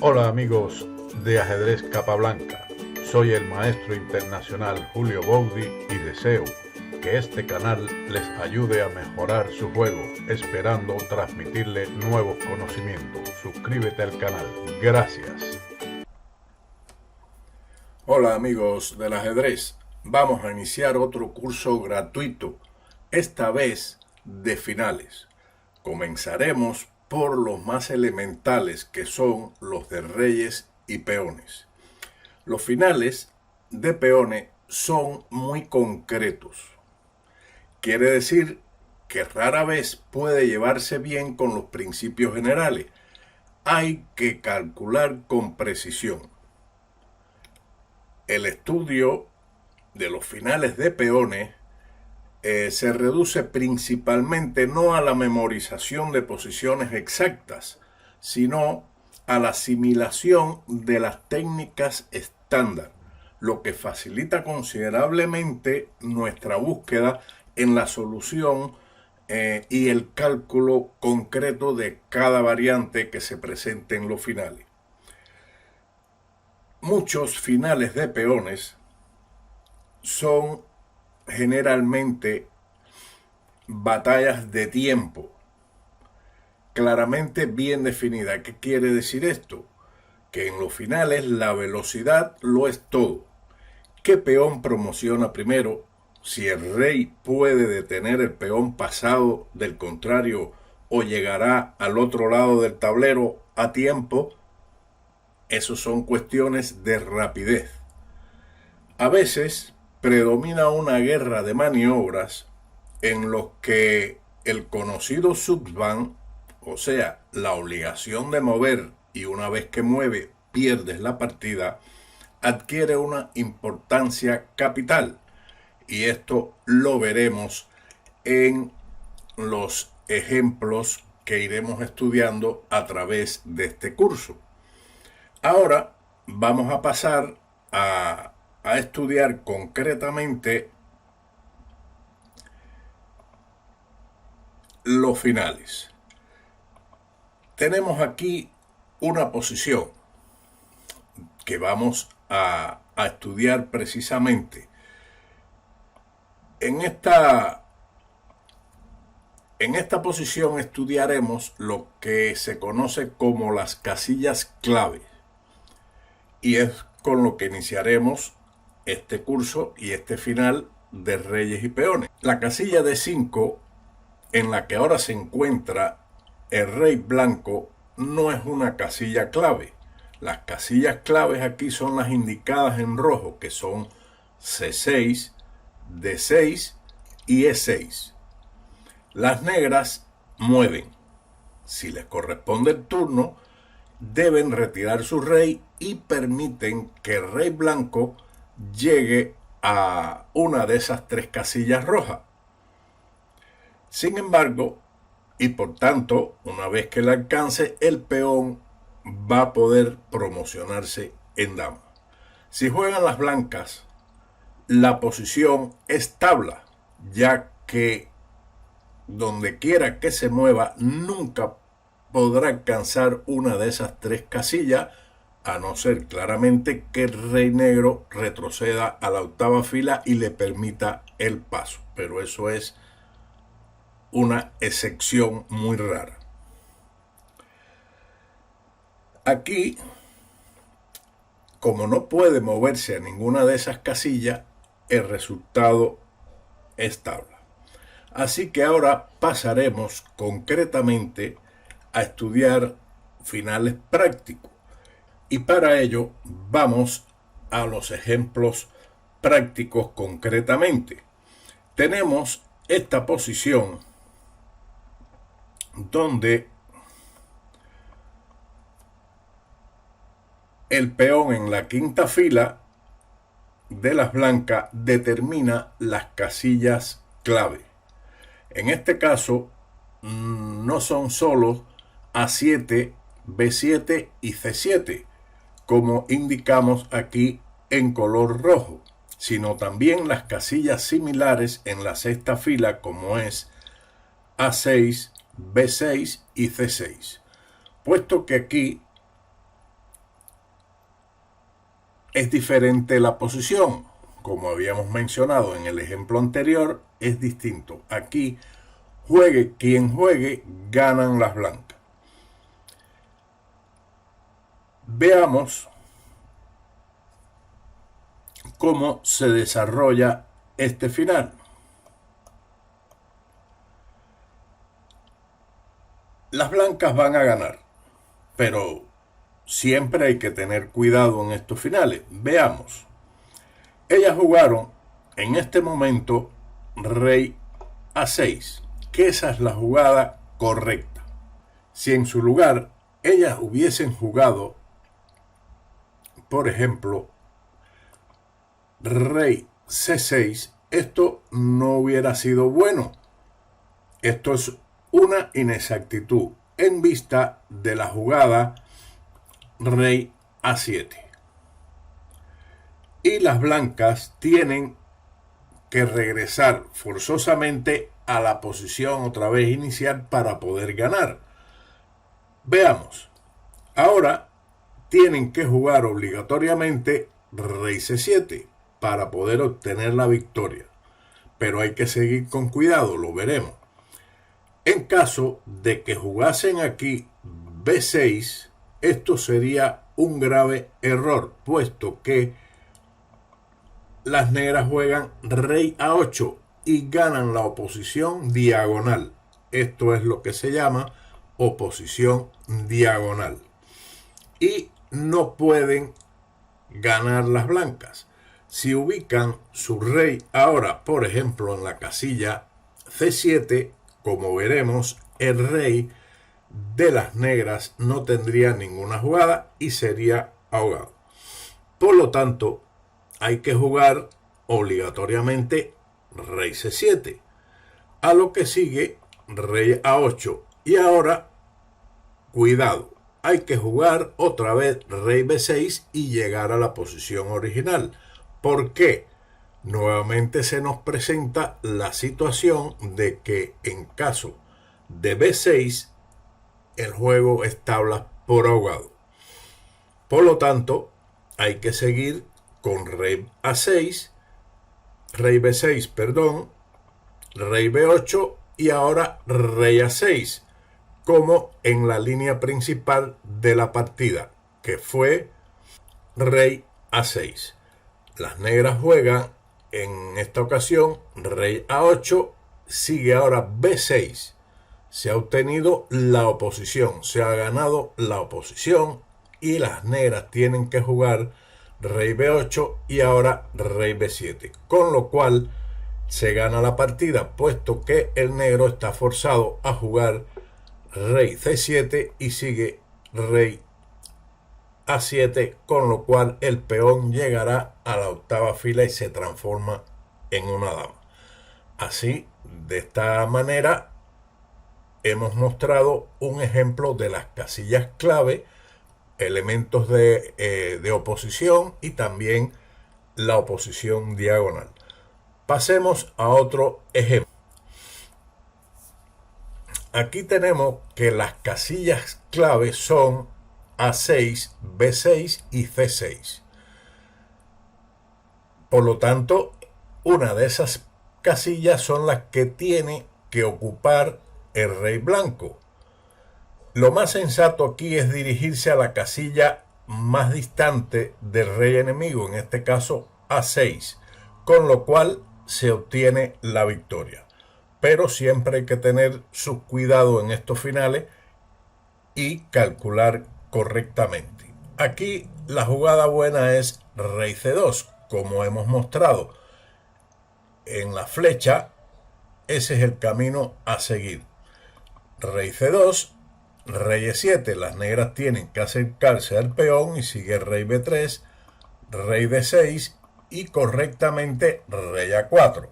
Hola amigos de Ajedrez Capablanca, soy el maestro internacional Julio Boudi y deseo que este canal les ayude a mejorar su juego, esperando transmitirle nuevos conocimientos. Suscríbete al canal, gracias. Hola amigos del ajedrez, vamos a iniciar otro curso gratuito, esta vez de finales. Comenzaremos por los más elementales, que son los de reyes y peones. Los finales de peones son muy concretos. Quiere decir que rara vez puede llevarse bien con los principios generales. Hay que calcular con precisión. El estudio de los finales de peones se reduce principalmente no a la memorización de posiciones exactas, sino a la asimilación de las técnicas estándar, lo que facilita considerablemente nuestra búsqueda en la solución y el cálculo concreto de cada variante que se presente en los finales. Muchos finales de peones son generalmente batallas de tiempo, claramente bien definida. ¿Qué quiere decir esto? Que en los finales la velocidad lo es todo. ¿Qué peón promociona primero? Si el rey puede detener el peón pasado del contrario o llegará al otro lado del tablero a tiempo, eso son cuestiones de rapidez. A veces predomina una guerra de maniobras en los que el conocido subvan, o sea, la obligación de mover y una vez que mueve pierdes la partida, adquiere una importancia capital. Y esto lo veremos en los ejemplos que iremos estudiando a través de este curso. Ahora vamos a pasar a estudiar concretamente los finales. Tenemos aquí una posición que vamos a estudiar precisamente. En esta posición estudiaremos lo que se conoce como las casillas clave, y es con lo que iniciaremos este curso y este final de reyes y peones. La casilla de 5, en la que ahora se encuentra el rey blanco, no es una casilla clave. Las casillas claves aquí son las indicadas en rojo, que son C6, D6 y E6. Las negras mueven. Si les corresponde el turno, deben retirar su rey y permiten que el rey blanco llegue a una de esas tres casillas rojas. Sin embargo, y por tanto, una vez que le alcance, el peón va a poder promocionarse en dama. Si juegan las blancas, la posición es tabla, ya que donde quiera que se mueva, nunca podrá alcanzar una de esas tres casillas, a no ser claramente que el rey negro retroceda a la octava fila y le permita el paso. Pero eso es una excepción muy rara. Aquí, como no puede moverse a ninguna de esas casillas, el resultado es tabla. Así que ahora pasaremos concretamente a estudiar finales prácticos. Y para ello vamos a los ejemplos prácticos concretamente. Tenemos esta posición donde el peón en la quinta fila de las blancas determina las casillas clave. En este caso no son solo A7, B7 y C7, como indicamos aquí en color rojo, sino también las casillas similares en la sexta fila, como es A6, B6 y C6. Puesto que aquí es diferente la posición. Como habíamos mencionado en el ejemplo anterior, es distinto. Aquí, juegue quien juegue, ganan las blancas. Veamos cómo se desarrolla este final. Las blancas van a ganar, pero siempre hay que tener cuidado en estos finales. Veamos. Ellas jugaron en este momento rey a6, que esa es la jugada correcta. Si en su lugar ellas hubiesen jugado, por ejemplo, rey c6, esto no hubiera sido bueno. Esto es una inexactitud en vista de la jugada rey a7. Y las blancas tienen que regresar forzosamente a la posición otra vez inicial para poder ganar. Veamos. Ahora tienen que jugar obligatoriamente rey c7 para poder obtener la victoria. Pero hay que seguir con cuidado, lo veremos. En caso de que jugasen aquí b6, esto sería un grave error, puesto que las negras juegan rey a8 y ganan la oposición diagonal. Esto es lo que se llama oposición diagonal. Y no pueden ganar las blancas. Si ubican su rey ahora, por ejemplo, en la casilla c7, como veremos, el rey de las negras no tendría ninguna jugada y sería ahogado. Por lo tanto, hay que jugar obligatoriamente rey c7. A lo que sigue rey a8. Y ahora, cuidado, hay que jugar otra vez rey b6 y llegar a la posición original. ¿Por qué? Nuevamente se nos presenta la situación de que en caso de b6, el juego es tabla por ahogado. Por lo tanto, hay que seguir con rey a6, rey b6, perdón, rey b8 y ahora rey a6, como en la línea principal de la partida, que fue rey a6. Las negras juegan en esta ocasión rey a8, sigue ahora b6. Se ha obtenido la oposición, se ha ganado la oposición y las negras tienen que jugar rey b8 y ahora rey b7, con lo cual se gana la partida, puesto que el negro está forzado a jugar rey c7 y sigue rey a7, con lo cual el peón llegará a la octava fila y se transforma en una dama. Así, de esta manera, hemos mostrado un ejemplo de las casillas clave, elementos de oposición y también la oposición diagonal. Pasemos a otro ejemplo. Aquí tenemos que las casillas clave son A6, B6 y C6. Por lo tanto, una de esas casillas son las que tiene que ocupar el rey blanco. Lo más sensato aquí es dirigirse a la casilla más distante del rey enemigo, en este caso A6, con lo cual se obtiene la victoria. Pero siempre hay que tener su cuidado en estos finales y calcular correctamente. Aquí la jugada buena es rey c2, como hemos mostrado en la flecha. Ese es el camino a seguir. Rey c2, rey e7, las negras tienen que acercarse al peón y sigue rey b3, rey d6 y correctamente rey a4.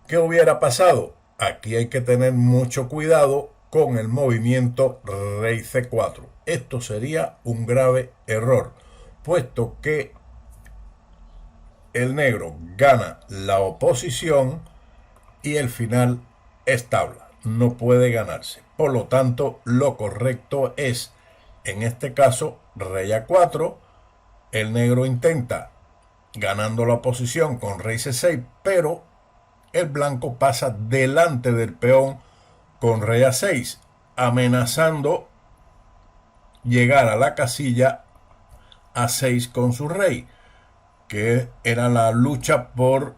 ¿Qué hubiera pasado? Aquí hay que tener mucho cuidado con el movimiento rey c4. Esto sería un grave error, puesto que el negro gana la oposición y el final es tabla, no puede ganarse. Por lo tanto, lo correcto es, en este caso, rey a4. El negro intenta ganando la posición con rey C6, pero el blanco pasa delante del peón con rey A6, amenazando llegar a la casilla A6 con su rey, que era la lucha por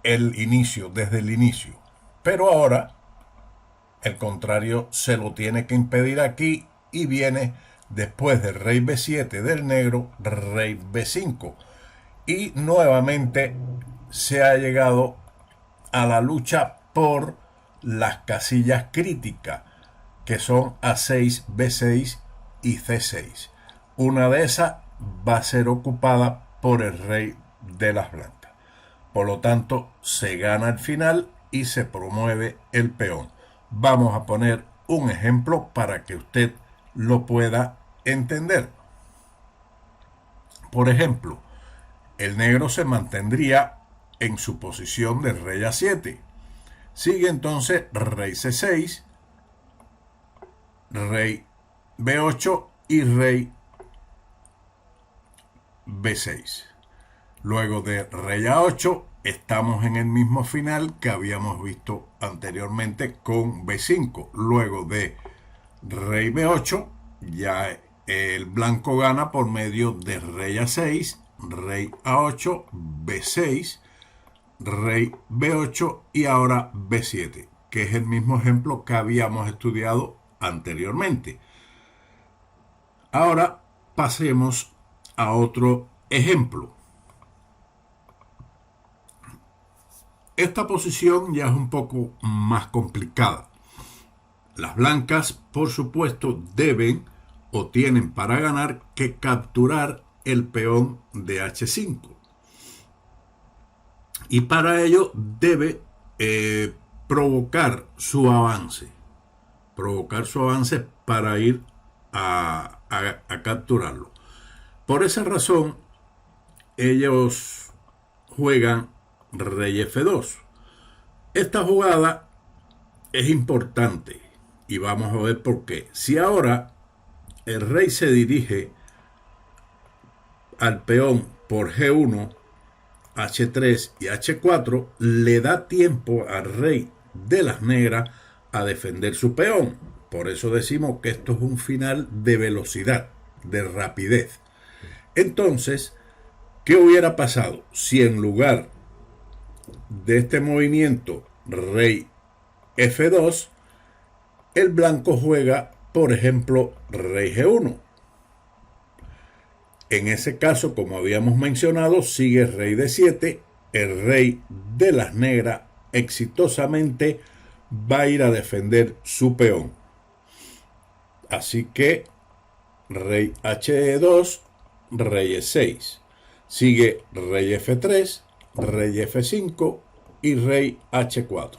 el inicio, desde el inicio. Pero ahora el contrario se lo tiene que impedir aquí y viene después del rey B7 del negro, rey B5. Y nuevamente se ha llegado a la lucha por las casillas críticas, que son A6, B6 y C6. Una de esas va a ser ocupada por el rey de las blancas. Por lo tanto, se gana el final y se promueve el peón. Vamos a poner un ejemplo para que usted lo pueda entender. Por ejemplo, el negro se mantendría en su posición de rey A7. Sigue entonces rey C6, rey B8 y rey B6. Luego de rey A8 estamos en el mismo final que habíamos visto anteriormente con B5. Luego de rey B8 ya el blanco gana por medio de rey A6, rey A8, B6, rey B8 y ahora B7, que es el mismo ejemplo que habíamos estudiado anteriormente. Ahora pasemos a otro ejemplo. Esta posición ya es un poco más complicada. Las blancas, por supuesto, deben o tienen para ganar que capturar el peón de H5. Y para ello debe provocar su avance. Provocar su avance para ir a capturarlo. Por esa razón, ellos juegan rey F2. Esta jugada es importante y vamos a ver por qué. Si ahora el rey se dirige al peón por G1, H3 y H4, le da tiempo al rey de las negras a defender su peón. Por eso decimos que esto es un final de velocidad, de rapidez. Entonces, ¿qué hubiera pasado si en lugar de este movimiento rey F2, el blanco juega, por ejemplo, rey G1? En ese caso, como habíamos mencionado, sigue rey D7, el rey de las negras exitosamente va a ir a defender su peón. Así que rey H2, rey E6, sigue rey F3, rey F5 y rey H4.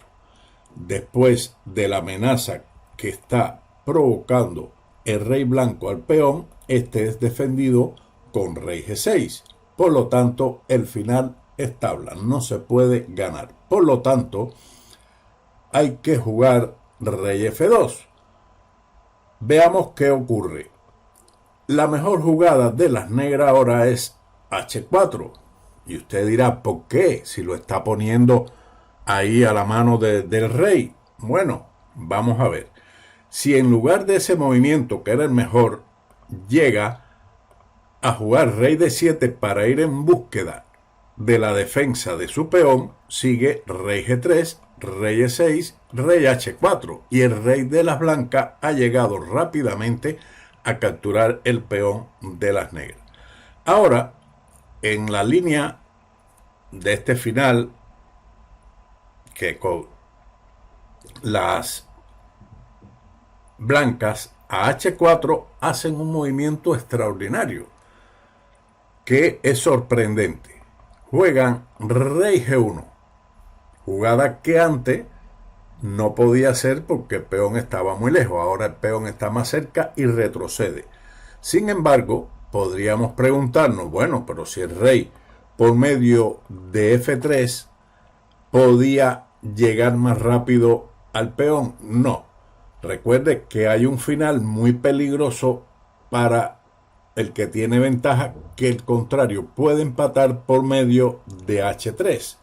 Después de la amenaza que está provocando el rey blanco al peón, este es defendido con rey G6. Por lo tanto, el final es tabla, no se puede ganar. Por lo tanto, hay que jugar rey F2. Veamos qué ocurre. La mejor jugada de las negras ahora es H4. Y usted dirá, ¿por qué? Si lo está poniendo ahí a la mano del rey. Bueno, vamos a ver. Si en lugar de ese movimiento, que era el mejor, llega a jugar rey D7 para ir en búsqueda de la defensa de su peón, sigue rey G3, rey E6, rey H4. Y el rey de las blancas ha llegado rápidamente a capturar el peón de las negras. Ahora, en la línea de este final, que con las blancas a H4 hacen un movimiento extraordinario, que es sorprendente. Juegan rey G1, jugada que antes no podía hacer porque el peón estaba muy lejos. Ahora el peón está más cerca y retrocede. Sin embargo, podríamos preguntarnos, bueno, pero si el rey por medio de F3 podía llegar más rápido al peón. No. Recuerde que hay un final muy peligroso para el que tiene ventaja que el contrario puede empatar por medio de H3.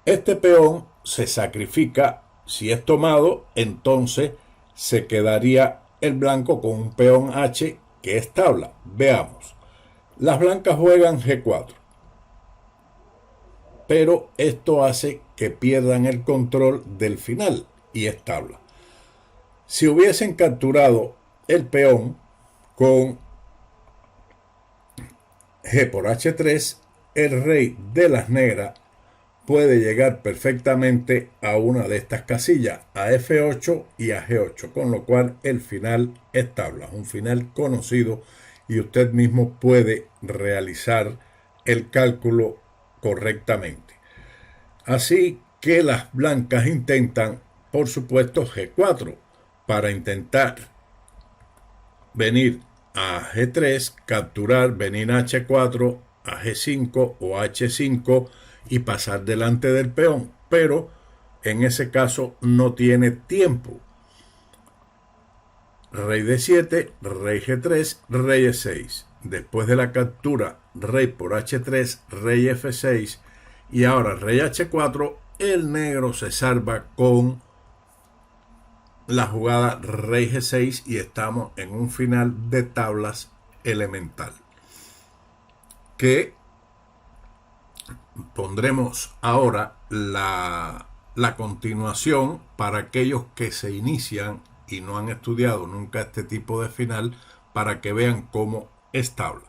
Este peón se sacrifica. Si es tomado, entonces se quedaría el blanco con un peón H que es tabla. Veamos. Las blancas juegan G4. Pero esto hace que pierdan el control del final y es tabla. Si hubiesen capturado el peón con G por H3, el rey de las negras puede llegar perfectamente a una de estas casillas, a F8 y a G8, con lo cual el final es tabla, un final conocido y usted mismo puede realizar el cálculo correctamente. Así que las blancas intentan, por supuesto, G4 para intentar venir a G3, capturar, venir a H4, a G5 o H5 y pasar delante del peón, pero en ese caso no tiene tiempo. Rey D7, rey G3, rey E6. Después de la captura, rey por H3, rey F6 y ahora rey H4, el negro se salva con la jugada rey G6 y estamos en un final de tablas elemental que pondremos ahora la continuación para aquellos que se inician y no han estudiado nunca este tipo de final, para que vean cómo es tabla.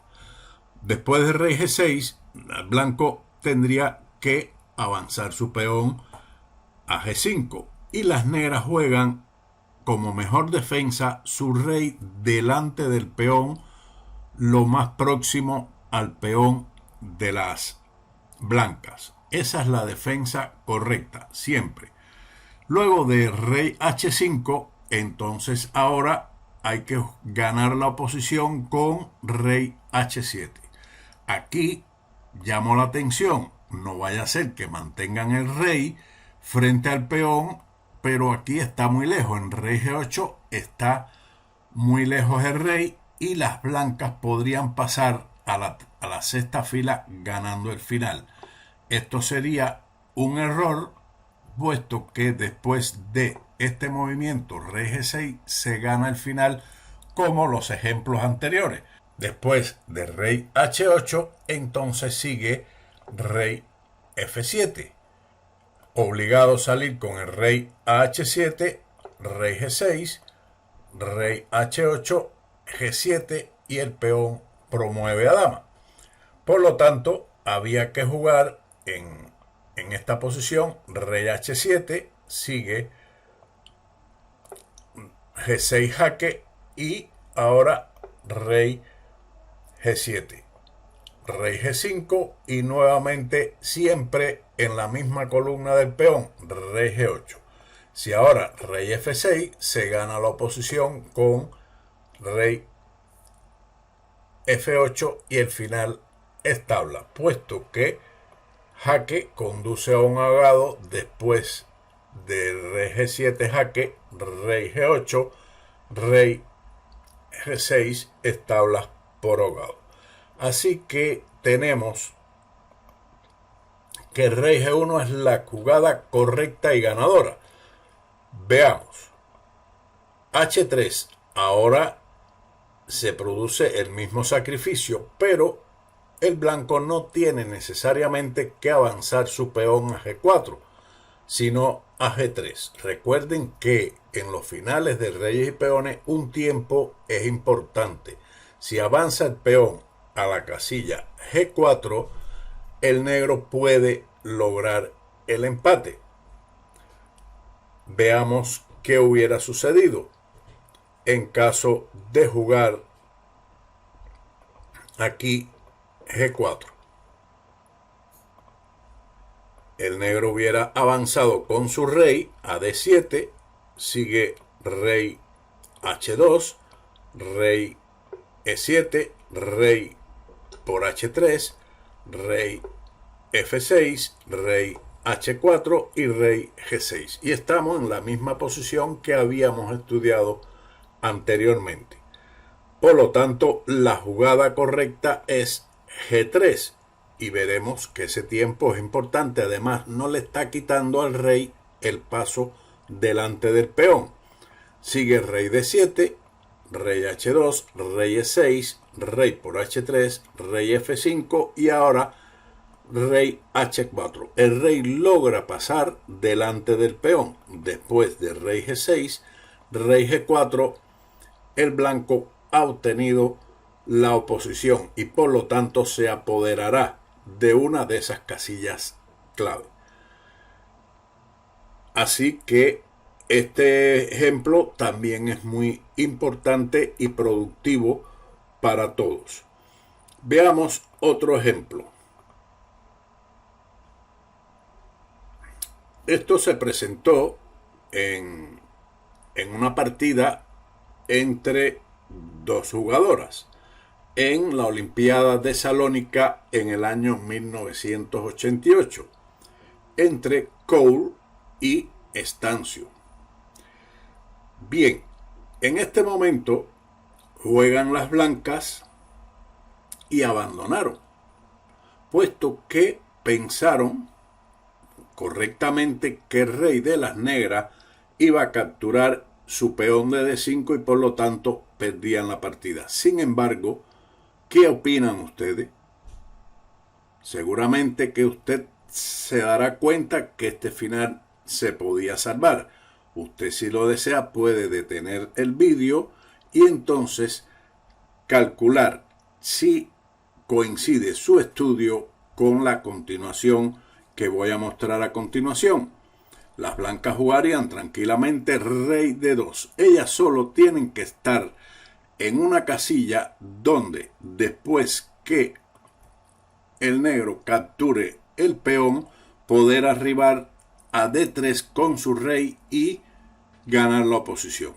Después de rey G6, el blanco tendría que avanzar su peón a G5 y las negras juegan como mejor defensa su rey delante del peón, lo más próximo al peón de las blancas. Esa es la defensa correcta, siempre. Luego de rey H5, entonces ahora hay que ganar la oposición con rey H7. Aquí llamo la atención, no vaya a ser que mantengan el rey frente al peón, pero aquí está muy lejos, en rey G8 está muy lejos el rey y las blancas podrían pasar a la sexta fila ganando el final. Esto sería un error, puesto que después de este movimiento rey G6 se gana el final como los ejemplos anteriores. Después de rey H8, entonces sigue rey F7. Obligado a salir con el rey H7, rey G6, rey H8, G7 y el peón promueve a dama. Por lo tanto, había que jugar en esta posición rey H7, sigue G6 jaque y ahora rey G7, rey G5 y nuevamente siempre en la misma columna del peón rey G8. Si ahora rey F6 se gana la oposición con rey F8 y el final es tabla, puesto que jaque conduce a un ahogado después de rey G7 jaque, rey G8, rey G6 es tablas por ahogado. Así que tenemos que rey G1 es la jugada correcta y ganadora. Veamos. H3. Ahora se produce el mismo sacrificio, pero el blanco no tiene necesariamente que avanzar su peón a G4, sino a G3. Recuerden que en los finales de reyes y peones un tiempo es importante. Si avanza el peón a la casilla G4, el negro puede lograr el empate. Veamos qué hubiera sucedido en caso de jugar aquí G4. El negro hubiera avanzado con su rey a D7, sigue rey H2, rey E7, rey por H3, rey F6, rey H4 y rey G6. Y estamos en la misma posición que habíamos estudiado anteriormente. Por lo tanto, la jugada correcta es G3. Y veremos que ese tiempo es importante. Además, no le está quitando al rey el paso delante del peón. Sigue rey D7, rey H2, rey E6, rey por H3, rey F5 y ahora rey H4. El rey logra pasar delante del peón. Después de rey G6, rey G4, el blanco ha obtenido la oposición y por lo tanto se apoderará de una de esas casillas clave. Así que este ejemplo también es muy importante y productivo para todos. Veamos otro ejemplo. Esto se presentó en una partida entre dos jugadoras en la Olimpiada de Salónica en el año 1988 entre Cole y Estancio. Bien, en este momento juegan las blancas y abandonaron, puesto que pensaron correctamente que el rey de las negras iba a capturar su peón de D5 y por lo tanto perdían la partida. Sin embargo, ¿qué opinan ustedes? Seguramente que usted se dará cuenta que este final se podía salvar. Usted, si lo desea, puede detener el vídeo y entonces calcular si coincide su estudio con la continuación que voy a mostrar a continuación. Las blancas jugarían tranquilamente rey de 2. Ellas solo tienen que estar en una casilla donde después que el negro capture el peón, poder arribar a D3 con su rey y ganar la oposición.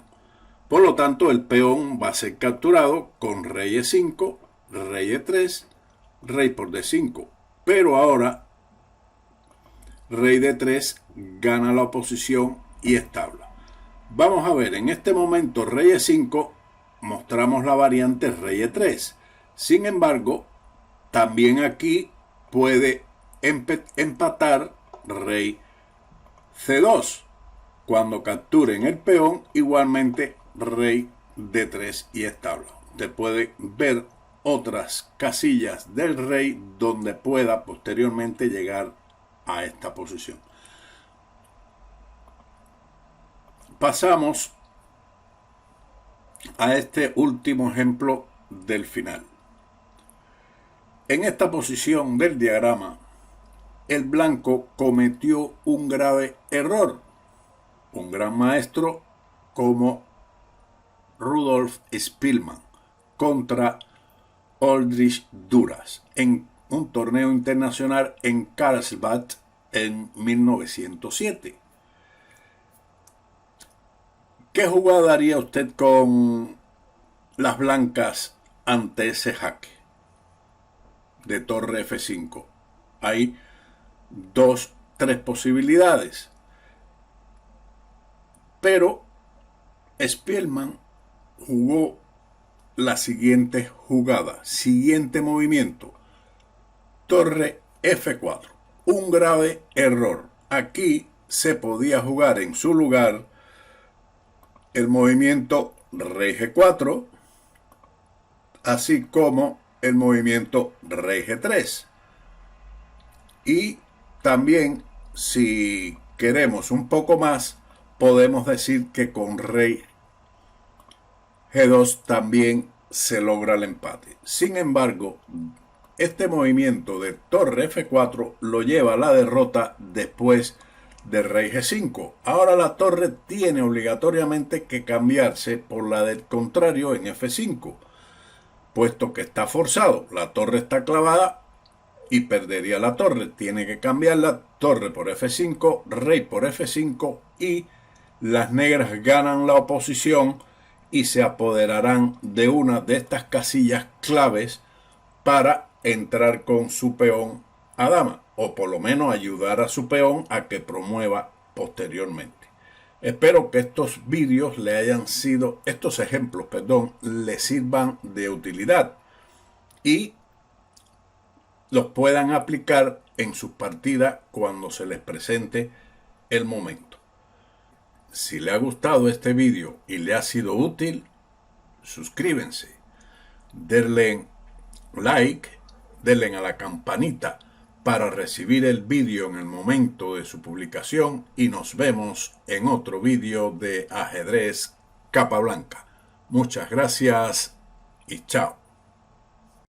Por lo tanto, el peón va a ser capturado con rey E5, rey E3, rey por D5. Pero ahora rey D3 gana la oposición y establa. Vamos a ver, en este momento rey E5 mostramos la variante rey E3. Sin embargo, también aquí puede empatar rey C2. Cuando capturen el peón, igualmente rey D3 y establa. Usted puede ver otras casillas del rey donde pueda posteriormente llegar a esta posición. Pasamos a este último ejemplo del final. En esta posición del diagrama, el blanco cometió un grave error. Un gran maestro como Rudolf Spielmann contra Oldrich Duras en un torneo internacional en Karlsbad en 1907. ¿Qué jugada haría usted con las blancas ante ese jaque de torre F5? Hay tres posibilidades. Pero Spielmann jugó la siguiente jugada, siguiente movimiento, torre F4, un grave error. Aquí se podía jugar en su lugar el movimiento rey G4, así como el movimiento rey G3. Y también, si queremos un poco más, podemos decir que con rey G2 también se logra el empate. Sin embargo, este movimiento de torre F4 lo lleva a la derrota después de rey G5. Ahora la torre tiene obligatoriamente que cambiarse por la del contrario en F5, puesto que está forzado. La torre está clavada y perdería la torre. Tiene que cambiar la torre por F5, rey por F5 y las negras ganan la oposición y se apoderarán de una de estas casillas claves para entrar con su peón a dama, o por lo menos ayudar a su peón a que promueva posteriormente. Espero que estos vídeos estos ejemplos, le sirvan de utilidad y los puedan aplicar en sus partidas cuando se les presente el momento. Si le ha gustado este vídeo y le ha sido útil, suscríbanse, denle like, denle a la campanita para recibir el vídeo en el momento de su publicación y nos vemos en otro vídeo de ajedrez Capablanca. Muchas gracias y chao.